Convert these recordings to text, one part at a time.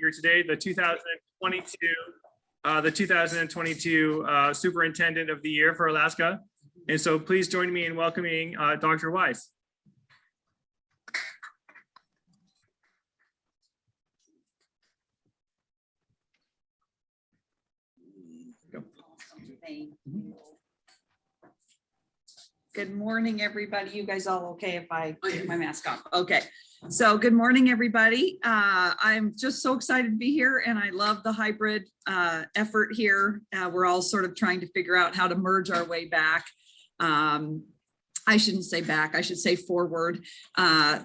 Here today, the 2022 Superintendent of the Year for Alaska. And so please join me in welcoming Dr. Weiss. Thank you. Good morning, everybody. You guys all okay if I take my mask off? Okay. So good morning, everybody. I'm just so excited to be here, and I love the hybrid effort here. We're all sort of trying to figure out how to merge our way back. I shouldn't say back, I should say forward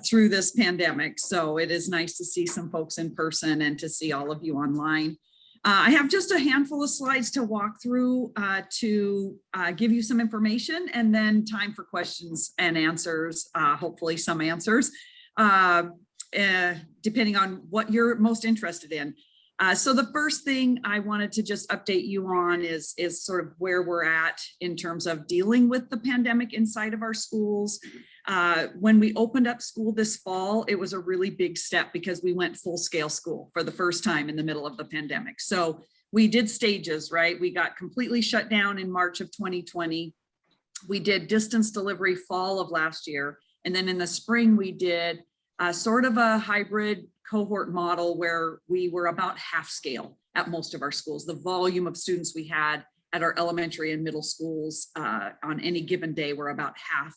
through this pandemic. So it is nice to see some folks in person and to see all of you online. I have just a handful of slides to walk through to give you some information, and then time for questions and answers, hopefully some answers, depending on what you're most interested in. So the first thing I wanted to just update you on is sort of where we're at in terms of dealing with the pandemic inside of our schools. When we opened up school this fall, it was a really big step because we went full scale school for the first time in the middle of the pandemic. So we did stages, right? We got completely shut down in March of 2020. We did distance delivery fall of last year. And then in the spring, we did sort of a hybrid cohort model where we were about half scale at most of our schools. The volume of students we had at our elementary and middle schools on any given day were about half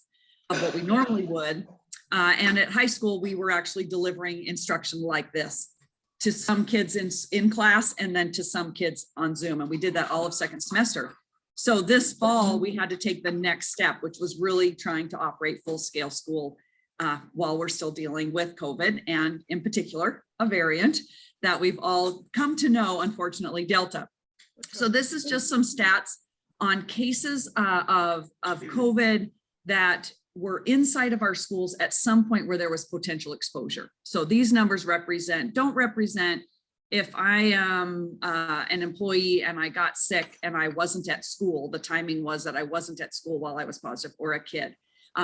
of what we normally would. And at high school, we were actually delivering instruction like this to some kids in class and then to some kids on Zoom. And we did that all of second semester. So this fall, we had to take the next step, which was really trying to operate full scale school while we're still dealing with COVID, and in particular, a variant that we've all come to know, unfortunately, Delta. So this is just some stats on cases of COVID that were inside of our schools at some point where there was potential exposure. So these numbers don't represent if I am an employee and I got sick and I wasn't at school, the timing was that I wasn't at school while I was positive, or a kid.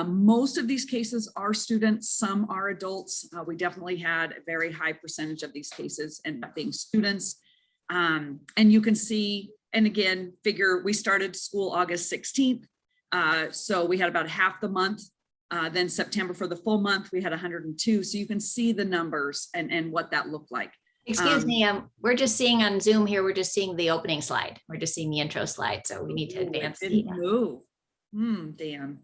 Most of these cases are students, some are adults. We definitely had a very high percentage of these cases end up being students. And you can see, and again, figure we started school August 16th. So we had about half the month. Then September for the full month, we had 102. So you can see the numbers and what that looked like. Excuse me, we're just seeing on Zoom here, we're just seeing the opening slide. We're just seeing the intro slide. So we need to advance. It didn't move. Dan.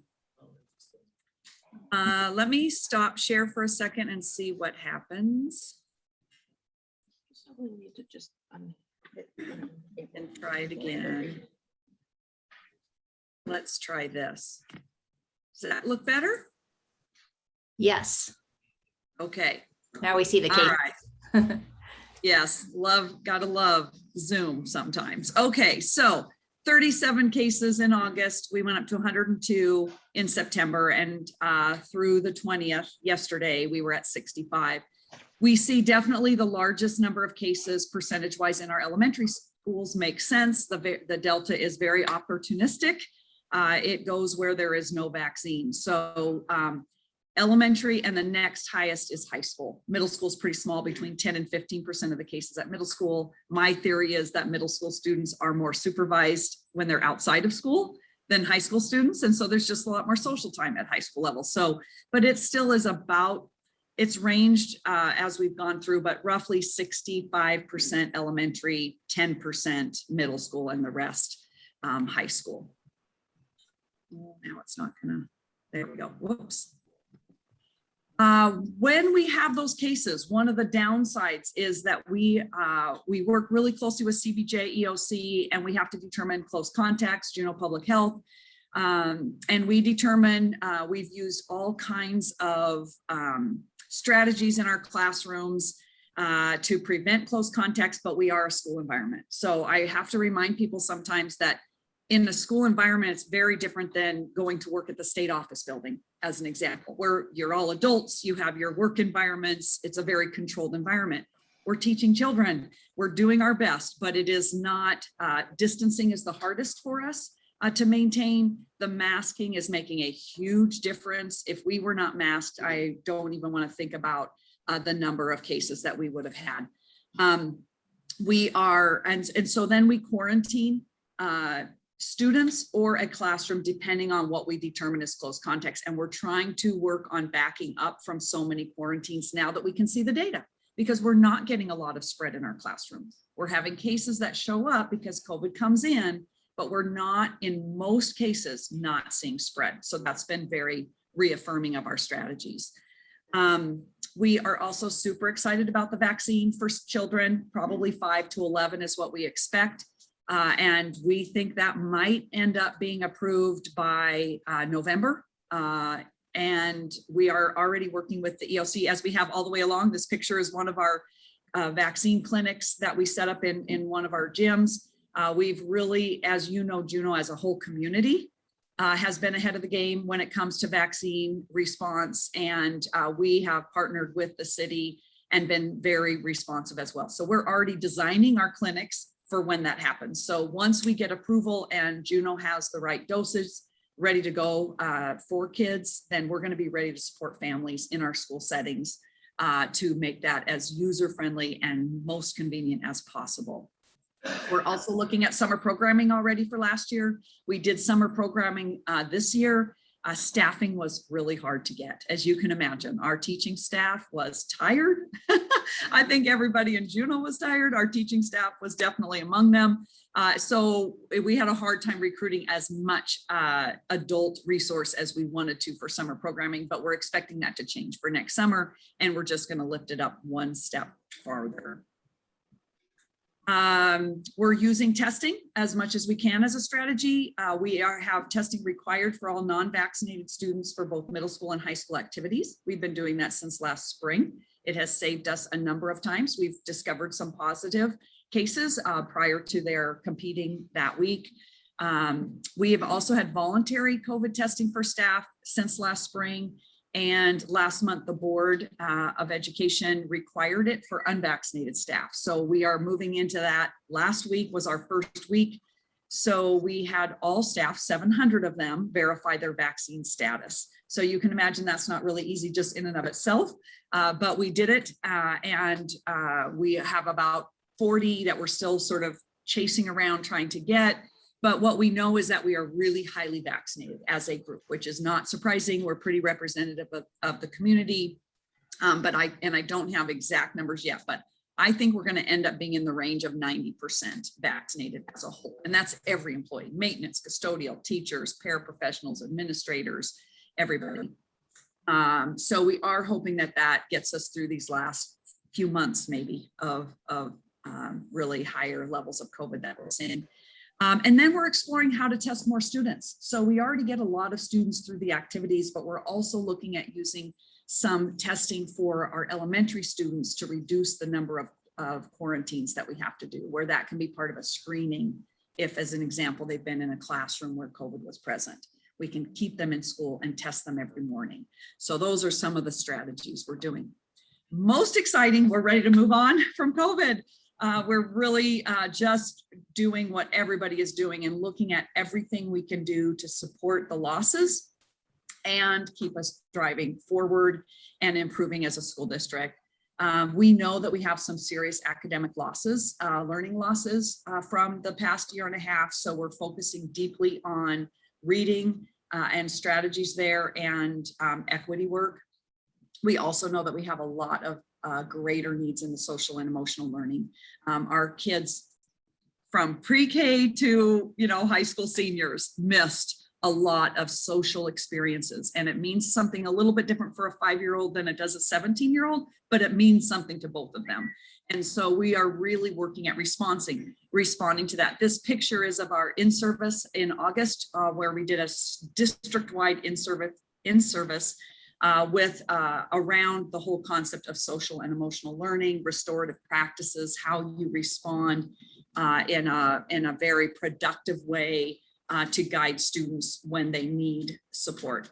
Let me stop share for a second and see what happens. We need to just and try it again. Let's try this. Does that look better? Yes. Okay. Now we see the cake. All right. Yes, gotta love Zoom sometimes. Okay, so 37 cases in August. We went up to 102 in September, and through the 20th, yesterday, we were at 65. We see definitely the largest number of cases percentage-wise in our elementary schools. Makes sense. The Delta is very opportunistic. It goes where there is no vaccine. So elementary, and the next highest is high school. Middle school is pretty small, between 10 and 15% of the cases at middle school. My theory is that middle school students are more supervised when they're outside of school than high school students. And so there's just a lot more social time at high school level. So, but it still is it's ranged as we've gone through, but roughly 65% elementary, 10% middle school, and the rest high school. Now it's not gonna, there we go, whoops. When we have those cases, one of the downsides is that we work really closely with CBJ, EOC, and we have to determine close contacts, Juneau Public Health, and we determine, we've used all kinds of strategies in our classrooms to prevent close contacts, but we are a school environment. So I have to remind people sometimes that in a school environment, it's very different than going to work at the state office building, as an example, where you're all adults, you have your work environments, it's a very controlled environment. We're teaching children, we're doing our best, but it is not, distancing is the hardest for us to maintain. The masking is making a huge difference. If we were not masked, I don't even want to think about the number of cases that we would have had. We are, and so then we quarantine students or a classroom depending on what we determine as close contacts. And we're trying to work on backing up from so many quarantines now that we can see the data, because we're not getting a lot of spread in our classroom. We're having cases that show up because COVID comes in, but we're not, in most cases, not seeing spread. So that's been very reaffirming of our strategies. We are also super excited about the vaccine for children, probably 5 to 11 is what we expect. And we think that might end up being approved by November. And we are already working with the EOC as we have all the way along. This picture is one of our vaccine clinics that we set up in one of our gyms. We've really, as you know, Juneau as a whole community has been ahead of the game when it comes to vaccine response. And we have partnered with the city and been very responsive as well. So we're already designing our clinics for when that happens. So once we get approval and Juneau has the right doses ready to go for kids, then we're going to be ready to support families in our school settings to make that as user-friendly and most convenient as possible. We're also looking at summer programming already for last year. We did summer programming this year. Staffing was really hard to get, as you can imagine. Our teaching staff was tired. I think everybody in Juneau was tired. Our teaching staff was definitely among them. So we had a hard time recruiting as much adult resource as we wanted to for summer programming, but we're expecting that to change for next summer, and we're just going to lift it up one step farther. We're using testing as much as we can as a strategy. We have testing required for all non-vaccinated students for both middle school and high school activities. We've been doing that since last spring. It has saved us a number of times. We've discovered some positive cases prior to their competing that week. We have also had voluntary COVID testing for staff since last spring. And last month, the Board of Education required it for unvaccinated staff. So we are moving into that. Last week was our first week. So we had all staff, 700 of them, verify their vaccine status. So you can imagine that's not really easy just in and of itself, but we did it. And we have about 40 that we're still sort of chasing around trying to get. But what we know is that we are really highly vaccinated as a group, which is not surprising. We're pretty representative of the community, but I don't have exact numbers yet, but I think we're going to end up being in the range of 90% vaccinated as a whole. And that's every employee, maintenance, custodial, teachers, paraprofessionals, administrators, everybody. So we are hoping that that gets us through these last few months, maybe of really higher levels of COVID that we're seeing. And then we're exploring how to test more students. So we already get a lot of students through the activities, but we're also looking at using some testing for our elementary students to reduce the number of quarantines that we have to do, where that can be part of a screening. If, as an example, they've been in a classroom where COVID was present, we can keep them in school and test them every morning. So those are some of the strategies we're doing. Most exciting, we're ready to move on from COVID. We're really just doing what everybody is doing and looking at everything we can do to support the losses and keep us driving forward and improving as a school district. We know that we have some serious academic losses, learning losses from the past year and a half. So we're focusing deeply on reading and strategies there and equity work. We also know that we have a lot of greater needs in the social and emotional learning. Our kids from pre-K to high school seniors missed a lot of social experiences, and it means something a little bit different for a 5-year-old than it does a 17-year-old, but it means something to both of them. And so we are really working at responding to that. This picture is of our in-service in August, where we did a district-wide in-service with around the whole concept of social and emotional learning, restorative practices, how you respond in a very productive way to guide students when they need support.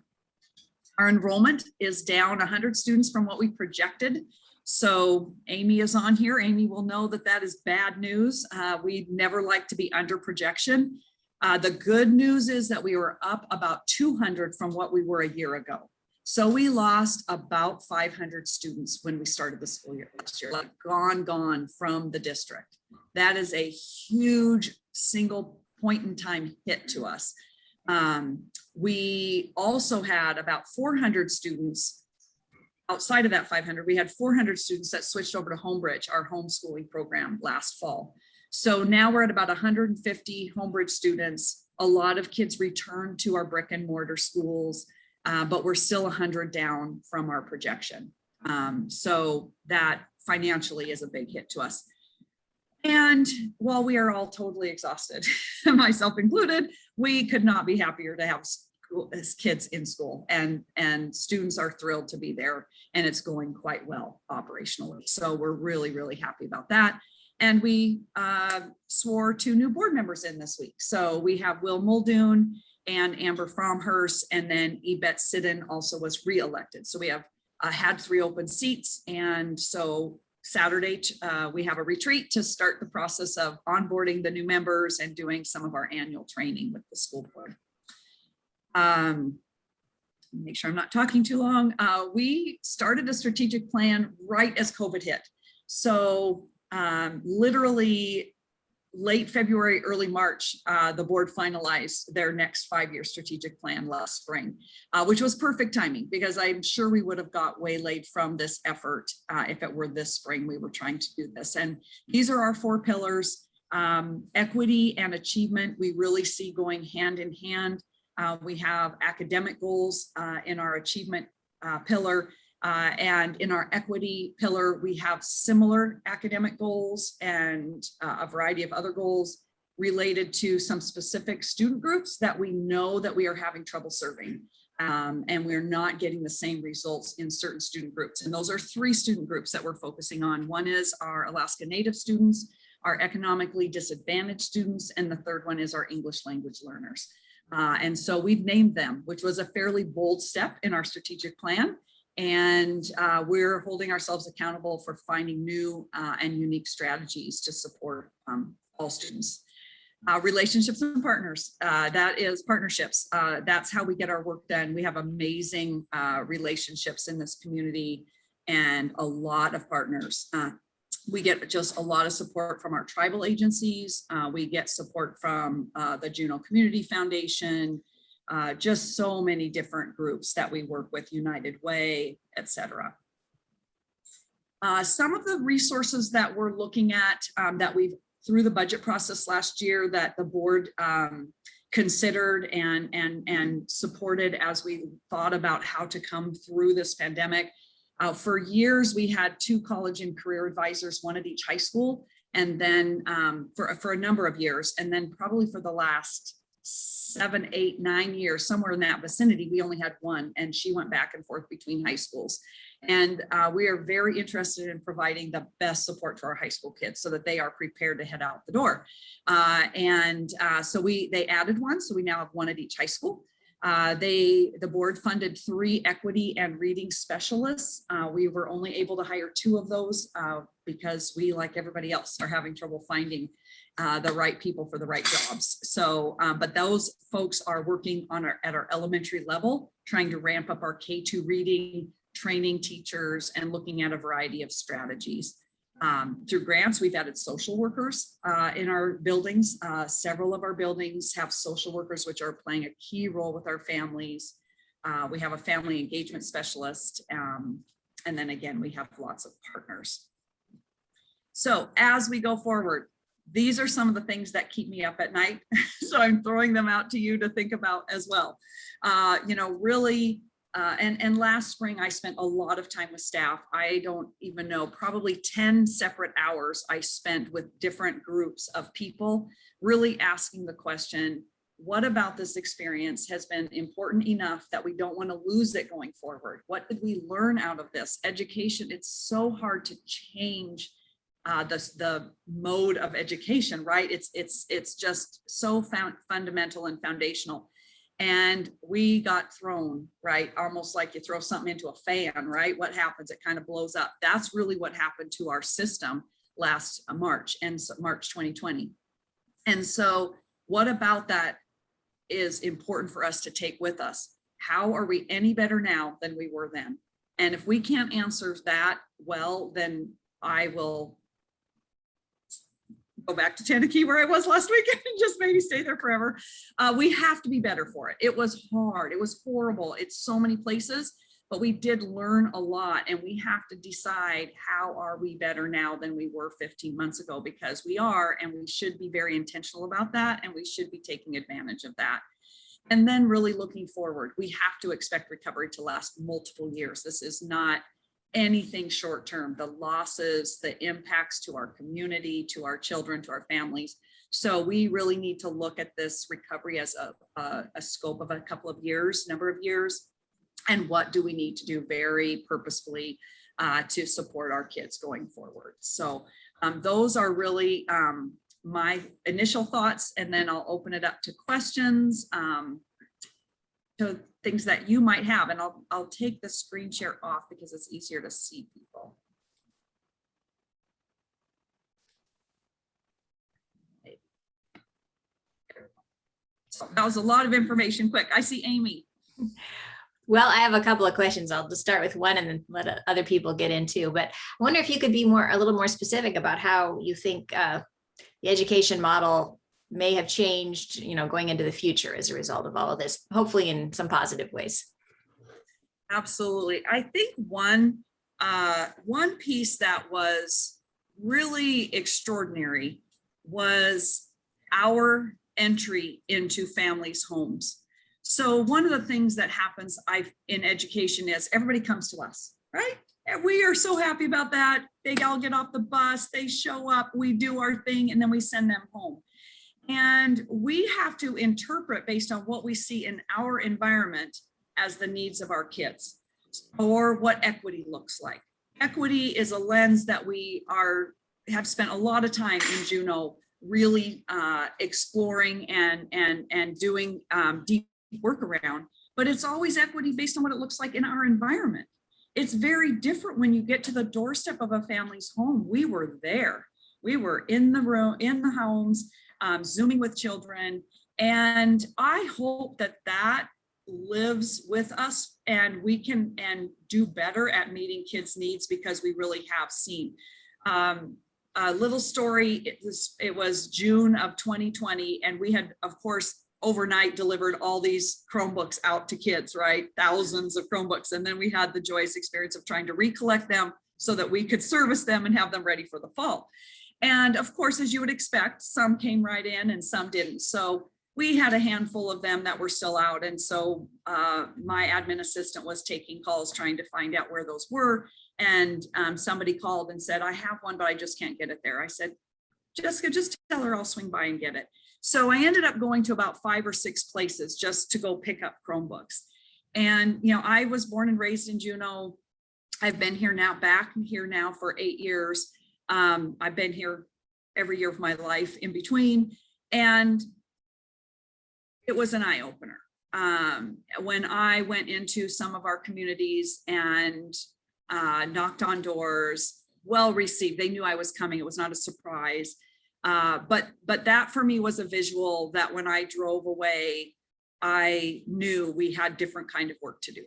Our enrollment is down 100 students from what we projected. So Amy is on here. Amy will know that that is bad news. We'd never like to be under projection. The good news is that we were up about 200 from what we were a year ago. So we lost about 500 students when we started the school year last year, like gone from the district. That is a huge single point in time hit to us. We also had about 400 students outside of that 500. We had 400 students that switched over to Homebridge, our homeschooling program, last fall. So now we're at about 150 Homebridge students. A lot of kids returned to our brick and mortar schools, but we're still 100 down from our projection. So that financially is a big hit to us. And while we are all totally exhausted, myself included, we could not be happier to have kids in school, and students are thrilled to be there, and it's going quite well operationally. So we're really, really happy about that. And we swore 2 new board members in this week. So we have Will Muldoon and Amber Fromhurst, and then Ebet Sidden also was re-elected. So we have had 3 open seats. And so Saturday, we have a retreat to start the process of onboarding the new members and doing some of our annual training with the school board. Make sure I'm not talking too long. We started a strategic plan right as COVID hit. So literally late February, early March, the board finalized their next 5-year strategic plan last spring, which was perfect timing because I'm sure we would have got waylaid from this effort if it were this spring we were trying to do this. And these are our 4 pillars. Equity and achievement, we really see going hand in hand. We have academic goals in our achievement pillar. And in our equity pillar, we have similar academic goals and a variety of other goals related to some specific student groups that we know that we are having trouble serving. And we're not getting the same results in certain student groups. And those are 3 student groups that we're focusing on. One is our Alaska Native students, our economically disadvantaged students, and the third one is our English language learners. And so we've named them, which was a fairly bold step in our strategic plan. And we're holding ourselves accountable for finding new and unique strategies to support all students. Relationships and partners, that is partnerships. That's how we get our work done. We have amazing relationships in this community and a lot of partners. We get just a lot of support from our tribal agencies. We get support from the Juneau Community Foundation, just so many different groups that we work with, United Way, etc. Some of the resources that we're looking at that we've through the budget process last year that the board considered and supported as we thought about how to come through this pandemic. For years, we had 2 college and career advisors, one at each high school, and then for a number of years, and then probably for the last 7, 8, 9 years, somewhere in that vicinity, we only had 1, and she went back and forth between high schools. And we are very interested in providing the best support to our high school kids so that they are prepared to head out the door. So they added 1, so we now have 1 at each high school. The board funded 3 equity and reading specialists. We were only able to hire 2 of those because we, like everybody else, are having trouble finding the right people for the right jobs. So, but those folks are working on at our elementary level, trying to ramp up our K-2 reading, training teachers, and looking at a variety of strategies. Through grants, we've added social workers in our buildings. Several of our buildings have social workers, which are playing a key role with our families. We have a family engagement specialist. And then again, we have lots of partners. So as we go forward, these are some of the things that keep me up at night. So I'm throwing them out to you to think about as well. Really, and last spring, I spent a lot of time with staff. I don't even know, probably 10 separate hours I spent with different groups of people, really asking the question, what about this experience has been important enough that we don't want to lose it going forward? What did we learn out of this? Education, it's so hard to change the mode of education, right? It's just so fundamental and foundational. And we got thrown, right? Almost like you throw something into a fan, right? What happens? It kind of blows up. That's really what happened to our system last March, and March 2020. And so what about that is important for us to take with us? how are we any better now than we were then? And if we can't answer that well, then I will go back to Tanakee where I was last week and just maybe stay there forever. We have to be better for it. It was hard. It was horrible. It's so many places, but we did learn a lot, and we have to decide how are we better now than we were 15 months ago, because we are, and we should be very intentional about that, and we should be taking advantage of that. And then really looking forward, we have to expect recovery to last multiple years. This is not anything short term. The losses, the impacts to our community, to our children, to our families. So we really need to look at this recovery as a scope of a couple of years, number of years, and what do we need to do very purposefully to support our kids going forward. So those are really my initial thoughts, and then I'll open it up to questions, to things that you might have, and I'll take the screen share off because it's easier to see people. So that was a lot of information quick. I see Amy. Well, I have a couple of questions. I'll just start with one and then let other people get into, but I wonder if you could be a little more specific about how you think the education model may have changed, going into the future as a result of all of this, hopefully in some positive ways. Absolutely. I think one piece that was really extraordinary was our entry into families' homes. So one of the things that happens in education is everybody comes to us, right? And we are so happy about that. They all get off the bus, they show up, we do our thing, and then we send them home. And we have to interpret based on what we see in our environment as the needs of our kids, or what equity looks like. Equity is a lens that we have spent a lot of time in Juneau really exploring and doing deep work around, but it's always equity based on what it looks like in our environment. It's very different when you get to the doorstep of a family's home. We were there. We were in the room, in the homes, Zooming with children. And I hope that lives with us, and we can do better at meeting kids' needs, because we really have seen. A little story, it was June of 2020, and we had, of course, overnight delivered all these Chromebooks out to kids, right? Thousands of Chromebooks. And then we had the joyous experience of trying to recollect them so that we could service them and have them ready for the fall. And of course, as you would expect, some came right in and some didn't. So we had a handful of them that were still out. And so my admin assistant was taking calls trying to find out where those were. And somebody called and said, I have one, but I just can't get it there. I said, Jessica, just tell her I'll swing by and get it. So I ended up going to about 5 or 6 places just to go pick up Chromebooks. And, I was born and raised in Juneau. I've been here now, back here now for 8 years. I've been here every year of my life in between. And it was an eye opener. When I went into some of our communities and knocked on doors, well received. They knew I was coming. It was not a surprise. But that for me was a visual that when I drove away, I knew we had different kind of work to do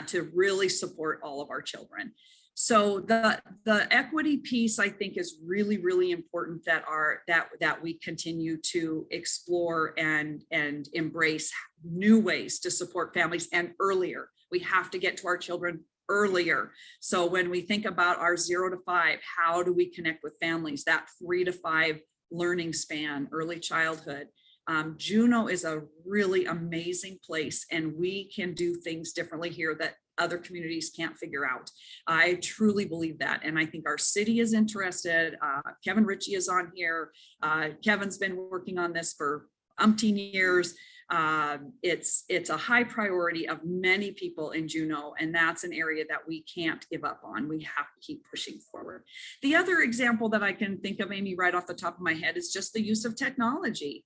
to really support all of our children. So the equity piece, I think, is really, really important that we continue to explore and embrace new ways to support families, and earlier. We have to get to our children earlier. So when we think about our 0 to 5, how do we connect with families? That 3 to 5 learning span, early childhood. Juneau is a really amazing place, and we can do things differently here that other communities can't figure out. I truly believe that. And I think our city is interested. Kevin Ritchie is on here. Kevin's been working on this for umpteen years. It's a high priority of many people in Juneau, and that's an area that we can't give up on. We have to keep pushing forward. The other example that I can think of, Amy, right off the top of my head, is just the use of technology.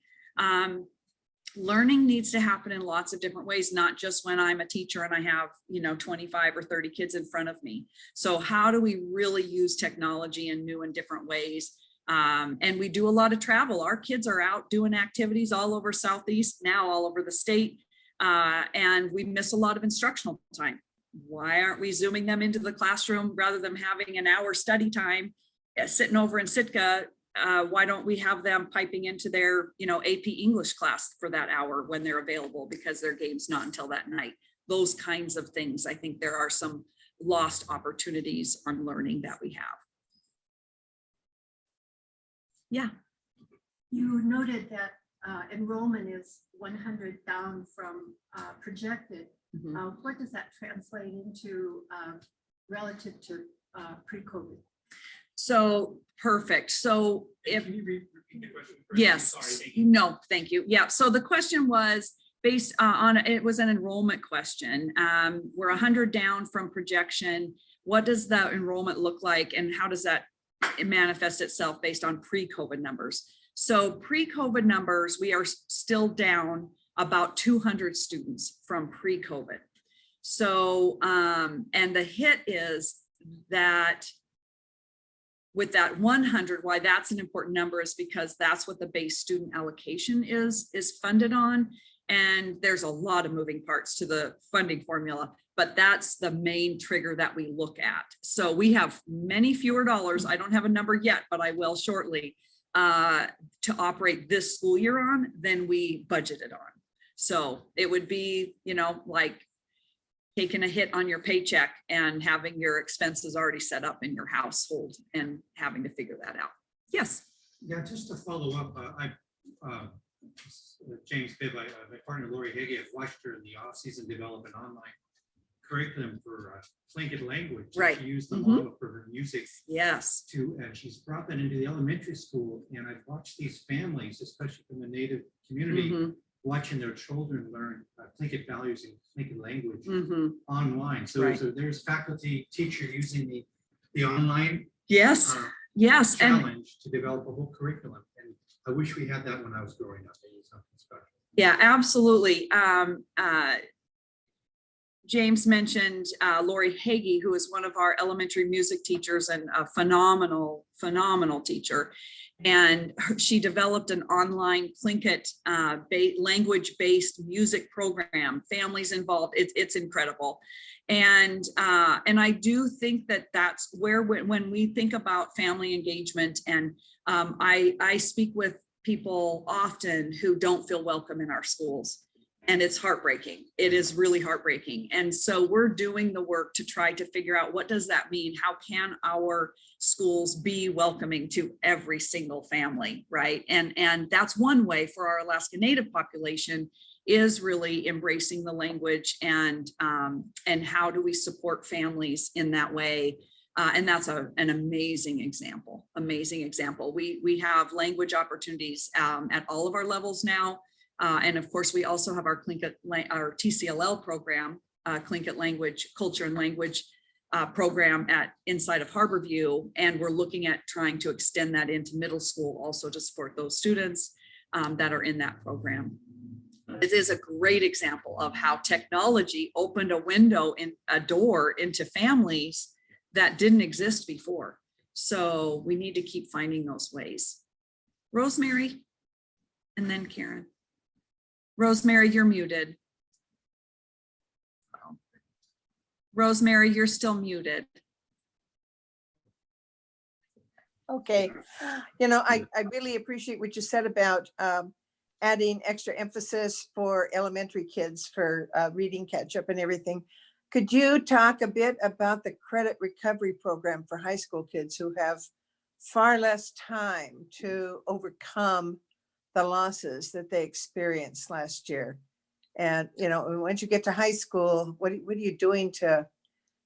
Learning needs to happen in lots of different ways, not just when I'm a teacher and I have, 25 or 30 kids in front of me. So how do we really use technology in new and different ways? And we do a lot of travel. Our kids are out doing activities all over Southeast, now all over the state. And we miss a lot of instructional time. Why aren't we zooming them into the classroom rather than having an hour study time sitting over in Sitka? Why don't we have them piping into their, AP English class for that hour when they're available, because their game's not until that night? Those kinds of things. I think there are some lost opportunities on learning that we have. Yeah. You noted that enrollment is 100 down from projected. Mhm. What does that translate into relative to pre-COVID? So perfect. So if, Can you repeat the question? yes, Sorry, thank you. no, thank you. Yeah, so the question was based on, it was an enrollment question. We're 100 down from projection. What does that enrollment look like, and how does that manifest itself based on pre-COVID numbers? So pre-COVID numbers, we are still down about 200 students from pre-COVID. So, and the hit is that with that 100, why that's an important number is because that's what the base student allocation is funded on. And there's a lot of moving parts to the funding formula, but that's the main trigger that we look at. So we have many fewer dollars. I don't have a number yet, but I will shortly, to operate this school year on than we budgeted on. So it would be, like taking a hit on your paycheck and having your expenses already set up in your household and having to figure that out. Yes. Yeah, just to follow up, James Bibb, my partner Lori Hagee, I've watched her in the off-season develop an online curriculum for Tlingit language. Right. She used the Mhm. model for her music Yes. and she's brought that into the elementary school. And I've watched these families, especially from the Native community, Mhm. watching their children learn Tlingit values and Tlingit language Mhm. online. So Right. there's faculty, teacher using the online Yes. Yes. And challenge to develop a whole curriculum. And I wish we had that when I was growing up. Maybe something special. yeah, absolutely. James mentioned Lori Hagee, who is one of our elementary music teachers and a phenomenal teacher. And she developed an online Tlingit language-based music program, families involved. It's incredible. And I do think that that's where when we think about family engagement, and I speak with people often who don't feel welcome in our schools. And it's heartbreaking. It is really heartbreaking. And so we're doing the work to try to figure out, what does that mean? How can our schools be welcoming to every single family, right? And that's one way for our Alaska Native population, is really embracing the language, and how do we support families in that way? And that's an amazing example. We have language opportunities at all of our levels now. And of course, we also have our TCLL program, Tlingit Language, Culture and Language program inside of Harborview. And we're looking at trying to extend that into middle school also to support those students that are in that program. It is a great example of how technology opened a door into families that didn't exist before. So we need to keep finding those ways. Rosemary, and then Karen. Rosemary, you're muted. Rosemary, you're still muted. Okay, I really appreciate what you said about adding extra emphasis for elementary kids for reading catch up and everything. Could you talk a bit about the credit recovery program for high school kids who have far less time to overcome the losses that they experienced last year? And, once you get to high school, what are you doing to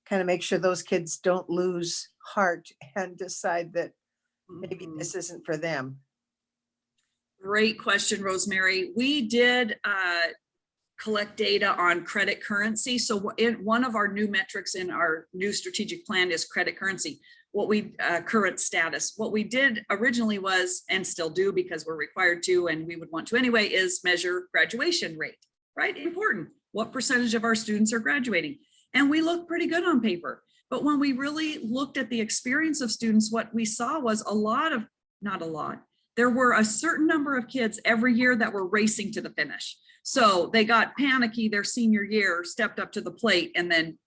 kind of make sure those kids don't lose heart and decide that maybe this isn't for them? Great question, Rosemary. We did collect data on credit currency. So one of our new metrics in our new strategic plan is credit currency. Current status. What we did originally was, and still do because we're required to, and we would want to anyway, is measure graduation rate, right? Important. What percentage of our students are graduating? And we look pretty good on paper. But when we really looked at the experience of students, what we saw was there were a certain number of kids every year that were racing to the finish. So they got panicky their senior year, stepped up to the plate, and then,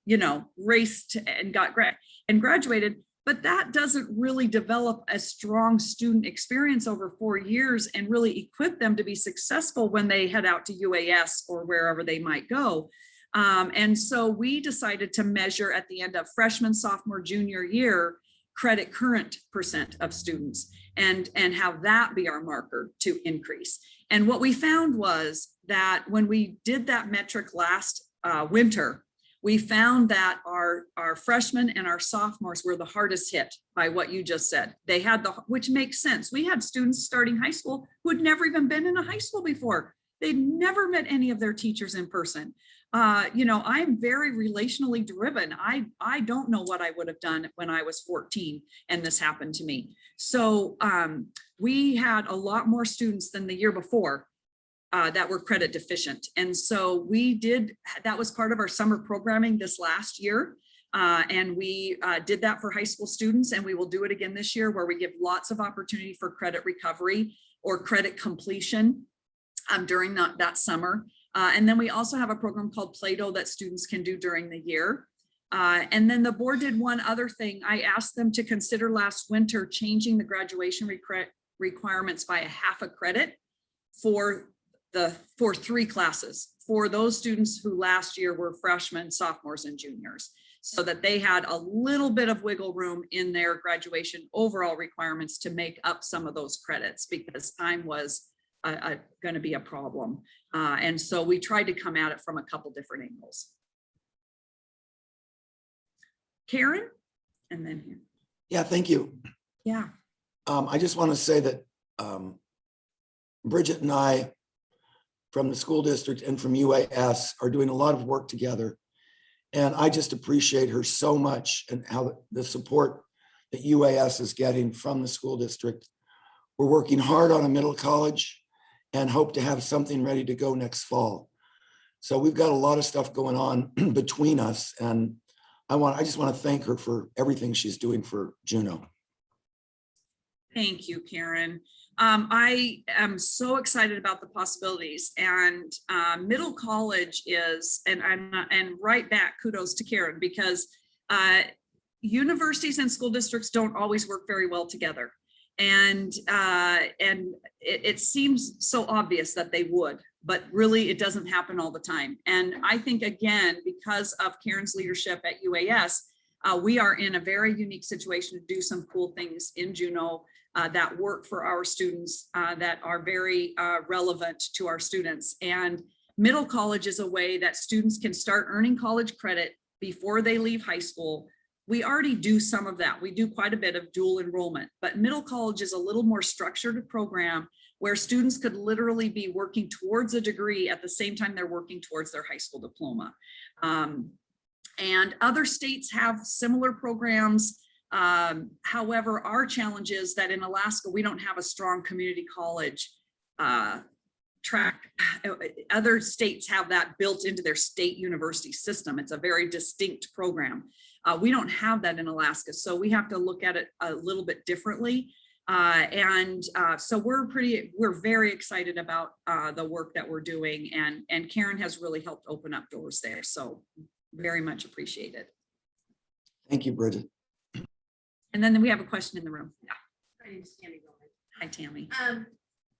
raced and graduated. But that doesn't really develop a strong student experience over 4 years and really equip them to be successful when they head out to UAS or wherever they might go. And so we decided to measure at the end of freshman, sophomore, junior year, credit current percent of students and have that be our marker to increase. And what we found was that when we did that metric last winter, we found that our freshmen and our sophomores were the hardest hit by what you just said. They had which makes sense. We had students starting high school who had never even been in a high school before. They'd never met any of their teachers in person. I'm very relationally driven. I don't know what I would have done when I was 14 and this happened to me. So we had a lot more students than the year before that were credit deficient. And so that was part of our summer programming this last year. And we did that for high school students, and we will do it again this year, where we give lots of opportunity for credit recovery or credit completion during that summer. And then we also have a program called Play-Doh that students can do during the year. And then the board did one other thing. I asked them to consider last winter changing the graduation requirements by a half a credit for 3 classes for those students who last year were freshmen, sophomores, and juniors, so that they had a little bit of wiggle room in their graduation overall requirements to make up some of those credits, because time was going to be a problem. And so we tried to come at it from a couple different angles. Karen, and then here. Yeah, thank you. Yeah. I just want to say that Bridget and I from the school district and from UAS are doing a lot of work together. And I just appreciate her so much and how the support that UAS is getting from the school district. We're working hard on a middle college and hope to have something ready to go next fall. So we've got a lot of stuff going on between us. And I just want to thank her for everything she's doing for Juneau. Thank you, Karen. I am so excited about the possibilities, and middle college is, and right back, kudos to Karen, because universities and school districts don't always work very well together. And it seems so obvious that they would, but really it doesn't happen all the time. And I think, again, because of Karen's leadership at UAS, we are in a very unique situation to do some cool things in Juneau that work for our students, that are very relevant to our students. And middle college is a way that students can start earning college credit before they leave high school. We already do some of that. We do quite a bit of dual enrollment, but middle college is a little more structured program where students could literally be working towards a degree at the same time they're working towards their high school diploma. And other states have similar programs. However, our challenge is that in Alaska, we don't have a strong community college track. Other states have that built into their state university system. It's a very distinct program. We don't have that in Alaska, so we have to look at it a little bit differently. So we're very excited about the work that we're doing, and Karen has really helped open up doors there. So very much appreciated. Thank you, Bridget. And then we have a question in the room. Yeah. My name is Tammy Goldman. Hi, Tammy.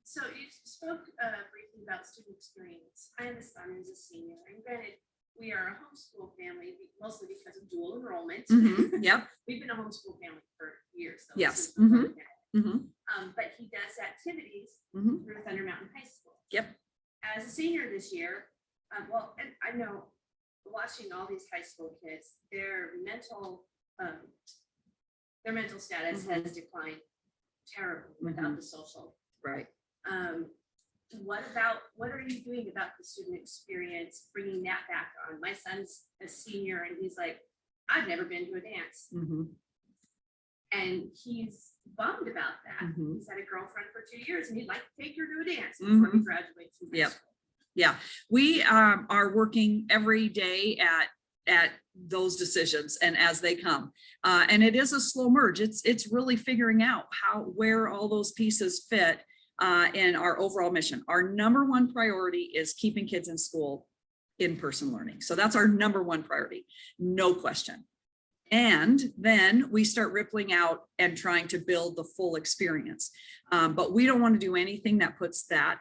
So you spoke briefly about student experience. I have a son who's a senior, and granted, we are a homeschool family, mostly because of dual enrollment. Yep. We've been a homeschool family for years. So Yes. But he does activities through Thunder Mountain High School. Yep. As a senior this year, and I know watching all these high school kids, their mental status has declined terribly without the social. Right. What are you doing about the student experience, bringing that back on? My son's a senior and he's like, I've never been to a dance. And he's bummed about that. He's had a girlfriend for 2 years and he'd like to take her to a dance before he graduates from high school. Yeah, we are working every day at those decisions and as they come. And it is a slow merge. It's really figuring out where all those pieces fit in our overall mission. Our number one priority is keeping kids in school, in-person learning. So that's our number one priority, no question. And then we start rippling out and trying to build the full experience. But we don't want to do anything that puts that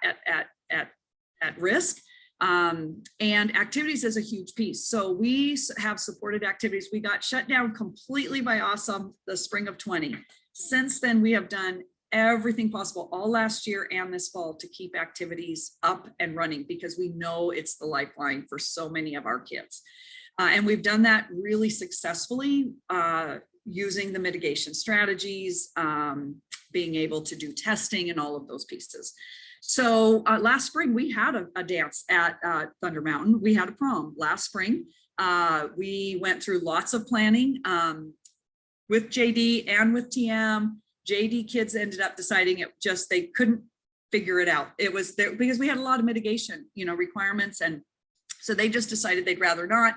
at risk. And activities is a huge piece. So we have supported activities. We got shut down completely by Awesome the spring of 20. Since then, we have done everything possible all last year and this fall to keep activities up and running, because we know it's the lifeline for so many of our kids. And we've done that really successfully using the mitigation strategies, being able to do testing and all of those pieces. So last spring, we had a dance at Thunder Mountain. We had a prom last spring. We went through lots of planning with JD and with TM. JD kids ended up deciding they couldn't figure it out. It was there because we had a lot of mitigation, requirements. And so they just decided they'd rather not.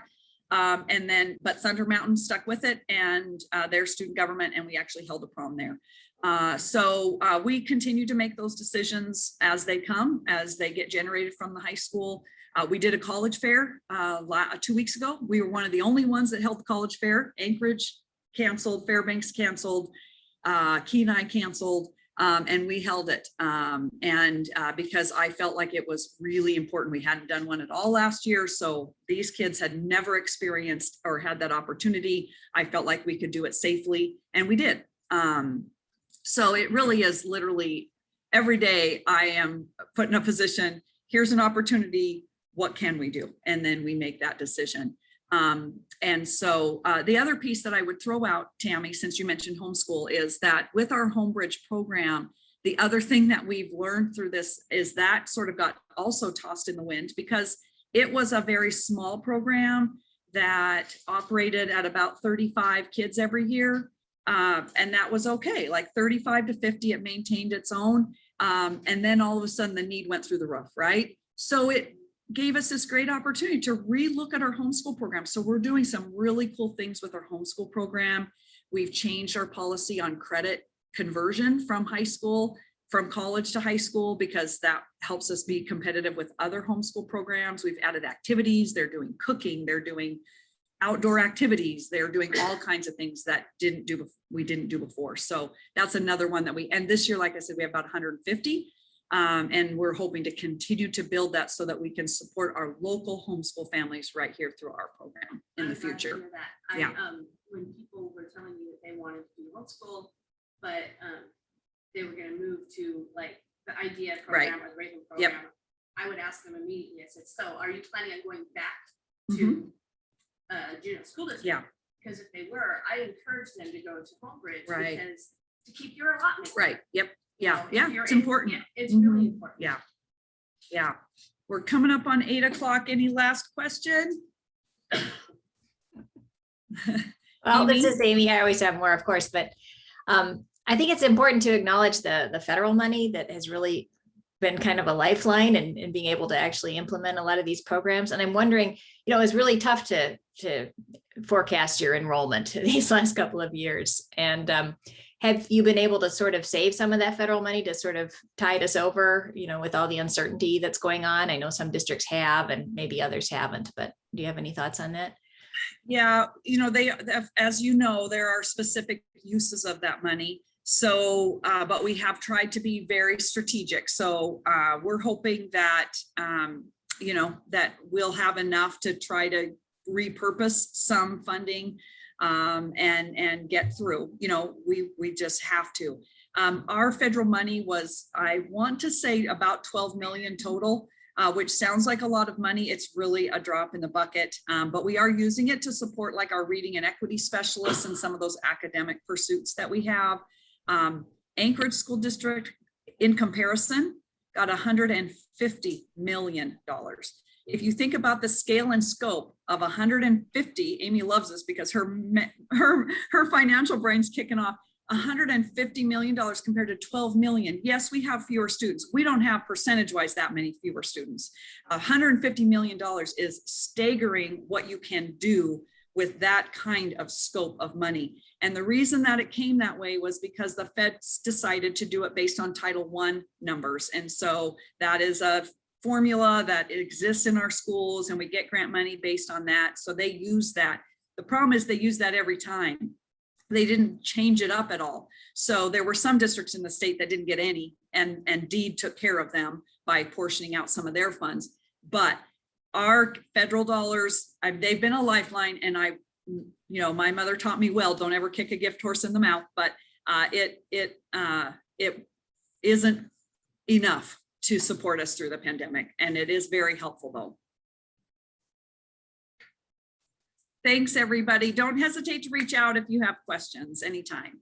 But Thunder Mountain stuck with it, and their student government, and we actually held a prom there. So we continue to make those decisions as they come, as they get generated from the high school. We did a college fair 2 weeks ago. We were one of the only ones that held the college fair. Anchorage canceled, Fairbanks canceled, Kenai canceled, and we held it. Because I felt like it was really important. We hadn't done one at all last year. So these kids had never experienced or had that opportunity. I felt like we could do it safely, and we did. So it really is literally every day I am put in a position, here's an opportunity, what can we do? And then we make that decision. And so the other piece that I would throw out, Tammy, since you mentioned homeschool, is that with our Homebridge program, the other thing that we've learned through this is that sort of got also tossed in the wind, because it was a very small program that operated at about 35 kids every year. And that was okay, like 35 to 50, it maintained its own. And then all of a sudden the need went through the roof, right? So it gave us this great opportunity to relook at our homeschool program. So we're doing some really cool things with our homeschool program. We've changed our policy on credit conversion from college to high school, because that helps us be competitive with other homeschool programs. We've added activities, they're doing cooking, they're doing outdoor activities, they're doing all kinds of things that we didn't do before. So that's another one that and this year, like I said, we have about 150. And we're hoping to continue to build that so that we can support our local homeschool families right here through our program in the future. Yeah. When people were telling me that they wanted to do homeschool, but they were going to move to like the IDEA program or the Raven program, I would ask them immediately. I said, "So, are you planning on going back to Juneau School District?" Yeah. Because if they were, I encouraged them to go to Homebridge because to keep your allotment. Right. Yep. Yeah. You know, Yeah. It's important. Yeah, it's really important. Yeah. Yeah. We're coming up on 8 o'clock. Any last question? Well, this is Amy. I always have more, of course, but I think it's important to acknowledge the federal money that has really been kind of a lifeline and being able to actually implement a lot of these programs. And I'm wondering, it was really tough to forecast your enrollment these last couple of years. And have you been able to sort of save some of that federal money to sort of tide us over, with all the uncertainty that's going on? I know some districts have and maybe others haven't, but do you have any thoughts on that? Yeah, as you know, there are specific uses of that money. So, but we have tried to be very strategic. So we're hoping that, that we'll have enough to try to repurpose some funding and get through. We just have to. Our federal money was, I want to say, about 12 million total, which sounds like a lot of money. It's really a drop in the bucket, but we are using it to support like our reading and equity specialists and some of those academic pursuits that we have. Anchorage School District, in comparison, got $150 million. If you think about the scale and scope of 150, Amy loves this because her financial brain's kicking off. $150 million compared to 12 million. Yes, we have fewer students. We don't have percentage-wise that many fewer students. $150 million is staggering what you can do with that kind of scope of money. And the reason that it came that way was because the feds decided to do it based on Title I numbers. And so that is a formula that exists in our schools, and we get grant money based on that. So they use that. The problem is they use that every time. They didn't change it up at all. So there were some districts in the state that didn't get any, and DEED took care of them by portioning out some of their funds. But our federal dollars, they've been a lifeline, and my mother taught me well, don't ever kick a gift horse in the mouth, but it isn't enough to support us through the pandemic. And it is very helpful though. Thanks, everybody. Don't hesitate to reach out if you have questions anytime.